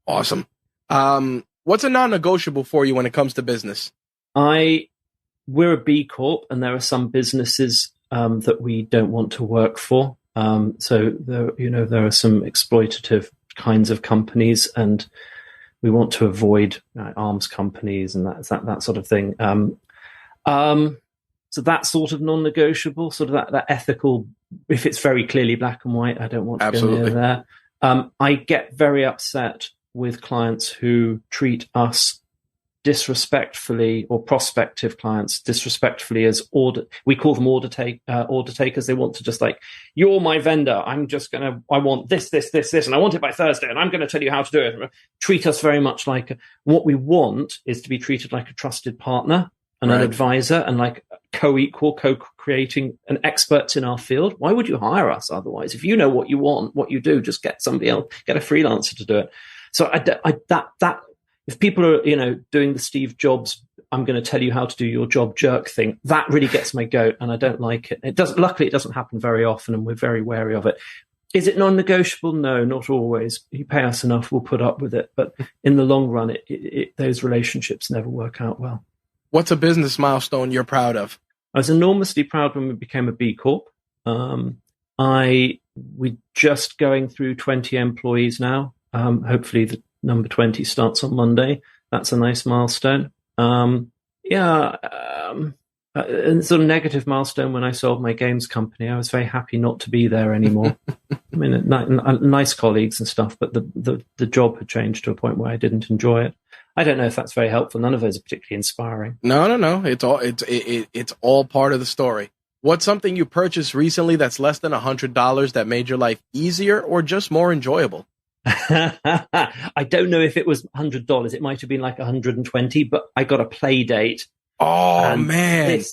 Awesome. What's a non-negotiable for you when it comes to business? We're a B Corp, and there are some businesses that we don't want to work for. So there are some exploitative kinds of companies, and we want to avoid arms companies and that sort of thing. So that's sort of non-negotiable, sort of that ethical. If it's very clearly black and white, I don't want to go near there. I get very upset with clients who treat us disrespectfully, or prospective clients disrespectfully, as we call them order takers. They want to just like, you're my vendor, I want this, and I want it by Thursday, and I'm going to tell you how to do it. Treat us very much like, what we want is to be treated like a trusted partner and an advisor, and like co-equal, co-creating, and experts in our field. Why would you hire us otherwise? If you know what you want, what you do, just get somebody else, get a freelancer to do it. So if people are, doing the Steve Jobs, I'm going to tell you how to do your job jerk thing, that really gets my goat, and I don't like it. Luckily, it doesn't happen very often, and we're very wary of it. Is it non-negotiable? No, not always. You pay us enough, we'll put up with it. But in the long run, those relationships never work out well. What's a business milestone you're proud of? I was enormously proud when we became a B Corp. We're just going through 20 employees now. Hopefully the number 20 starts on Monday. That's a nice milestone. And sort of negative milestone when I sold my games company. I was very happy not to be there anymore. I mean, nice colleagues and stuff, but the job had changed to a point where I didn't enjoy it. I don't know if that's very helpful. None of those are particularly inspiring. No. It's all part of the story. What's something you purchased recently that's less than $100 that made your life easier or just more enjoyable? I don't know if it was $100. It might have been like 120, but I got a play date. Oh man.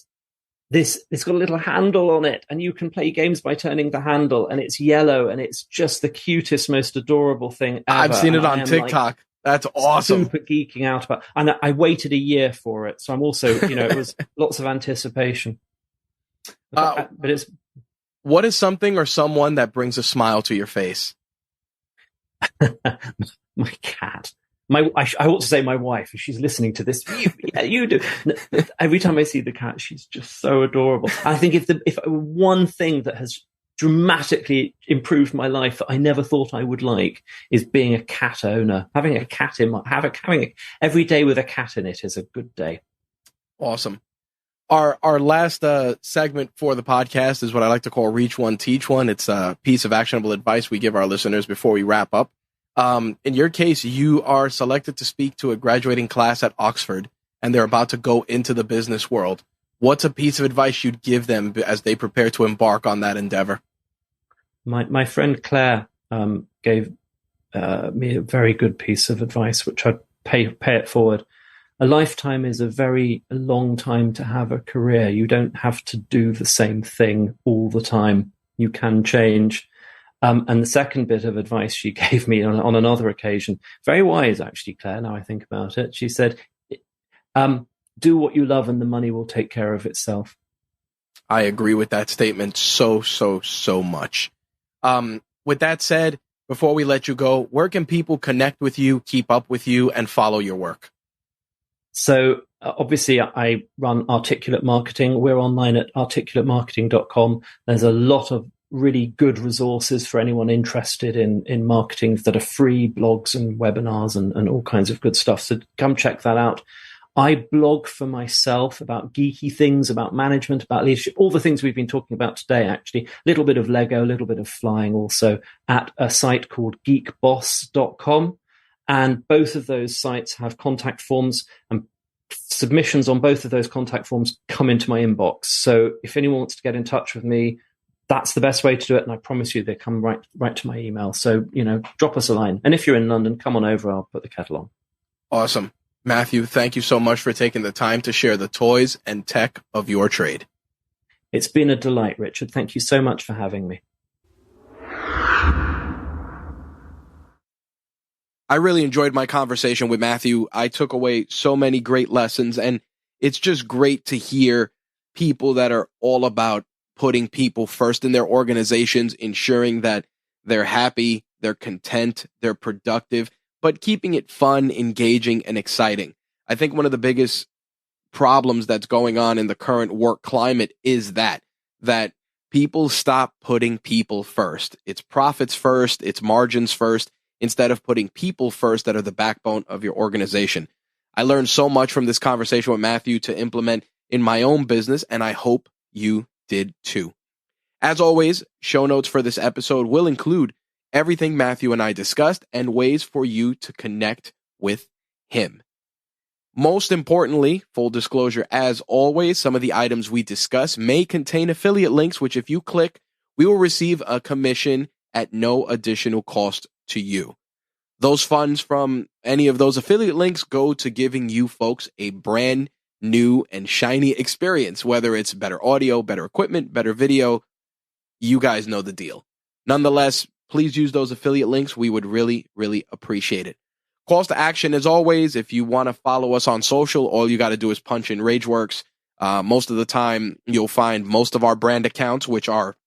It's got a little handle on it, and you can play games by turning the handle, and it's yellow, and it's just the cutest, most adorable thing ever. I've seen it on TikTok. That's awesome. Super geeking out about, and I waited a year for it, so I'm also, it was lots of anticipation. But it's. What is something or someone that brings a smile to your face? My cat. I ought to say my wife, if she's listening to this. You do. Every time I see the cat, she's just so adorable. I think if one thing that has dramatically improved my life that I never thought I would like is being a cat owner. Having a cat having every day with a cat in it is a good day. Awesome. Our last segment for the podcast is what I like to call Reach One, Teach One. It's a piece of actionable advice we give our listeners before we wrap up. In your case, you are selected to speak to a graduating class at Oxford, and they're about to go into the business world. What's a piece of advice you'd give them as they prepare to embark on that endeavor? My friend Claire gave me a very good piece of advice, which I'd pay it forward. A lifetime is a very long time to have a career. You don't have to do the same thing all the time. You can change. And the second bit of advice she gave me on another occasion, very wise actually, Claire, now I think about it. She said, do what you love and the money will take care of itself. I agree with that statement so much. With that said, before we let you go, where can people connect with you, keep up with you, and follow your work? So obviously I run Articulate Marketing. We're online at articulatemarketing.com. There's a lot of really good resources for anyone interested in marketing that are free, blogs and webinars and all kinds of good stuff. So come check that out. I blog for myself about geeky things, about management, about leadership, all the things we've been talking about today, actually. A little bit of Lego, a little bit of flying also, at a site called geekboss.com. And both of those sites have contact forms, and submissions on both of those contact forms come into my inbox. So if anyone wants to get in touch with me, that's the best way to do it. And I promise you, they come right to my email. So, drop us a line. And if you're in London, come on over. I'll put the kettle on. Awesome. Matthew, thank you so much for taking the time to share the toys and tech of your trade. It's been a delight, Richard. Thank you so much for having me. I really enjoyed my conversation with Matthew. I took away so many great lessons, and it's just great to hear people that are all about putting people first in their organizations, ensuring that they're happy, they're content, they're productive, but keeping it fun, engaging, and exciting. I think one of the biggest problems that's going on in the current work climate is that people stop putting people first. It's profits first, it's margins first, instead of putting people first that are the backbone of your organization. I learned so much from this conversation with Matthew to implement in my own business, and I hope you did too. As always, show notes for this episode will include everything Matthew and I discussed and ways for you to connect with him. Most importantly, full disclosure, as always, some of the items we discuss may contain affiliate links, which if you click, we will receive a commission at no additional cost to you. Those funds from any of those affiliate links go to giving you folks a brand new and shiny experience, whether it's better audio, better equipment, better video. You guys know the deal. Nonetheless, please use those affiliate links. We would really, really appreciate it. Calls to action, as always, if you want to follow us on social, all you got to do is punch in RageWorks. Most of the time, you'll find most of our brand accounts, which are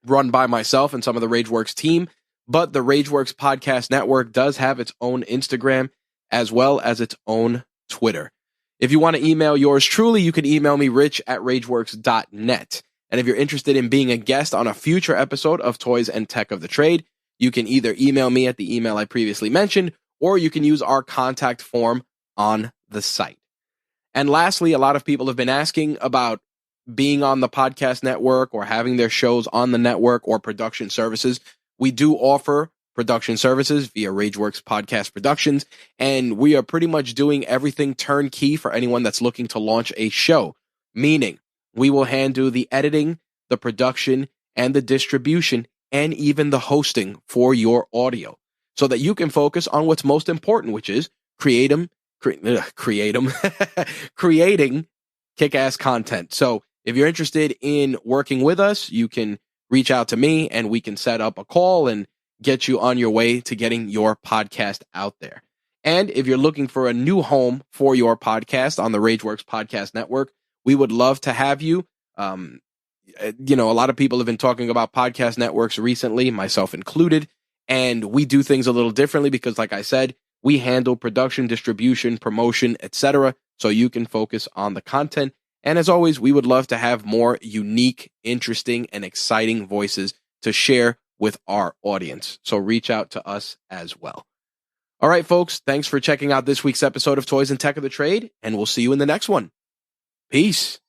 run by myself and some of the RageWorks team. But the RageWorks Podcast Network does have its own Instagram as well as its own Twitter. If you want to email yours truly, you can email me, rich@rageworks.net. And if you're interested in being a guest on a future episode of Toys and Tech of the Trade, you can either email me at the email I previously mentioned, or you can use our contact form on the site. And lastly, a lot of people have been asking about being on the podcast network or having their shows on the network or production services. We do offer production services via RageWorks Podcast Productions, and we are pretty much doing everything turnkey for anyone that's looking to launch a show, meaning we will handle the editing, the production, and the distribution, and even the hosting for your audio so that you can focus on what's most important, which is creating kick-ass content. So if you're interested in working with us, you can reach out to me and we can set up a call and get you on your way to getting your podcast out there. And if you're looking for a new home for your podcast on the RageWorks Podcast Network, we would love to have you. A lot of people have been talking about podcast networks recently, myself included, and we do things a little differently because, like I said, we handle production, distribution, promotion, etc. So you can focus on the content. And as always, we would love to have more unique, interesting, and exciting voices to share with our audience. So reach out to us as well. All right, folks, thanks for checking out this week's episode of Toys and Tech of the Trade, and we'll see you in the next one. Peace.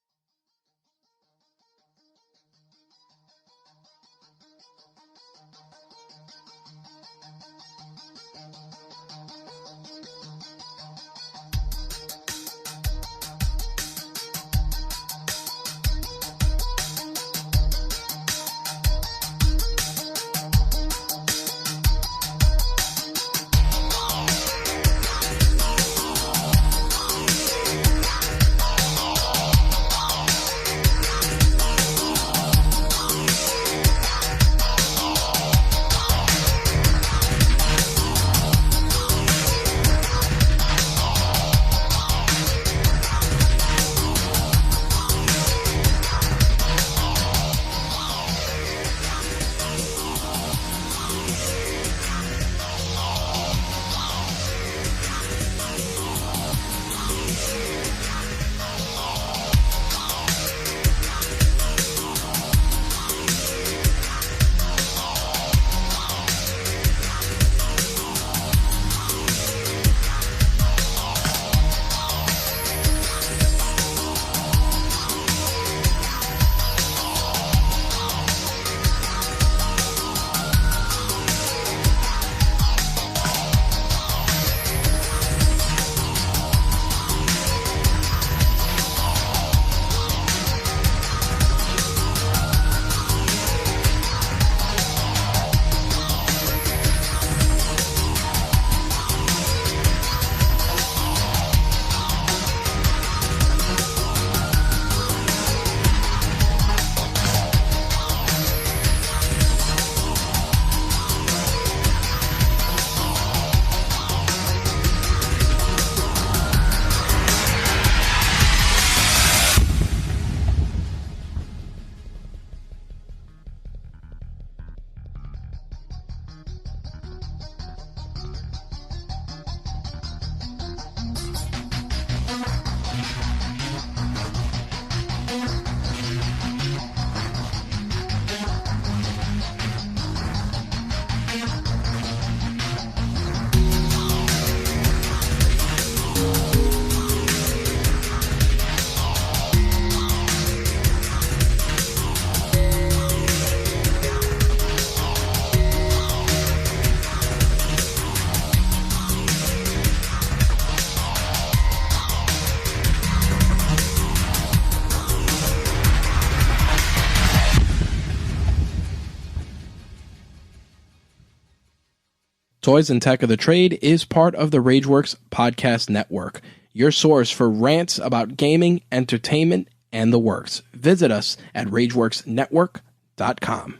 Toys and Tech of the Trade is part of the RageWorks Podcast Network, your source for rants about gaming, entertainment, and the works. Visit us at RageWorksNetwork.com.